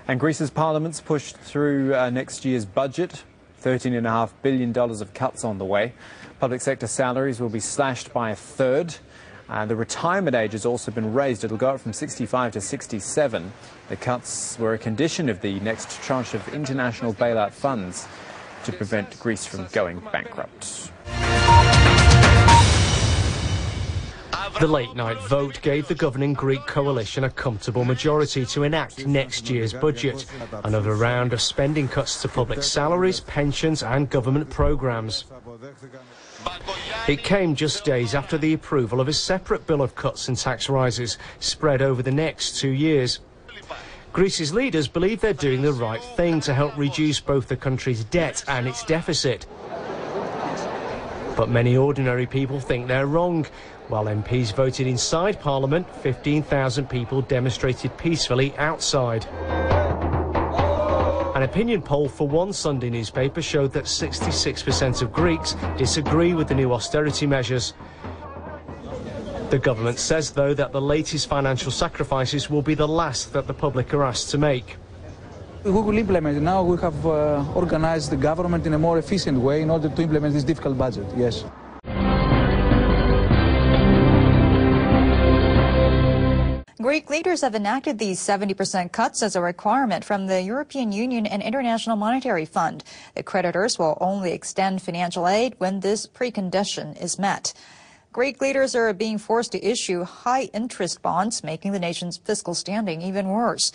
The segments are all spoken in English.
And Greece's parliament's pushed through next year's budget. $13.5 billion of cuts on the way. Public sector salaries will be slashed by a third. The retirement age has also been raised. It'll go up from 65 to 67. The cuts were a condition of the next tranche of international bailout funds to prevent Greece from going bankrupt. The late-night vote gave the governing Greek coalition a comfortable majority to enact next year's budget, another round of spending cuts to public salaries, pensions and government programmes. It came just days after the approval of a separate bill of cuts and tax rises spread over the next 2 years. Greece's leaders believe they're doing the right thing to help reduce both the country's debt and its deficit. But many ordinary people think they're wrong. While MPs voted inside Parliament, 15,000 people demonstrated peacefully outside. An opinion poll for one Sunday newspaper showed that 66% of Greeks disagree with the new austerity measures. The government says, though, that the latest financial sacrifices will be the last that the public are asked to make. We will implement it now. We have organised the government in a more efficient way in order to implement this difficult budget, yes. Greek leaders have enacted these 70% cuts as a requirement from the European Union and International Monetary Fund. The creditors will only extend financial aid when this precondition is met. Greek leaders are being forced to issue high-interest bonds, making the nation's fiscal standing even worse.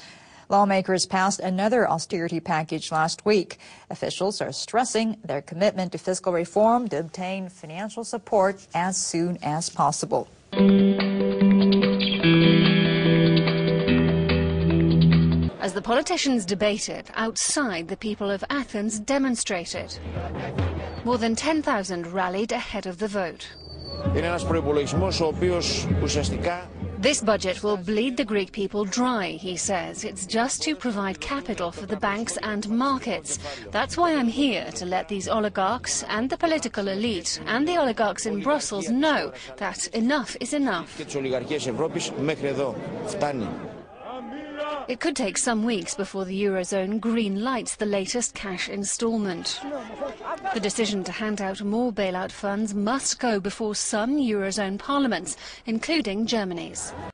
Lawmakers passed another austerity package last week. Officials are stressing their commitment to fiscal reform to obtain financial support as soon as possible. As the politicians debated, outside the people of Athens demonstrated. More than 10,000 rallied ahead of the vote. This budget will bleed the Greek people dry, he says. It's just to provide capital for the banks and markets. That's why I'm here, to let these oligarchs and the political elite and the oligarchs in Brussels know that enough is enough. It could take some weeks before the Eurozone green lights the latest cash instalment. The decision to hand out more bailout funds must go before some Eurozone parliaments, including Germany's.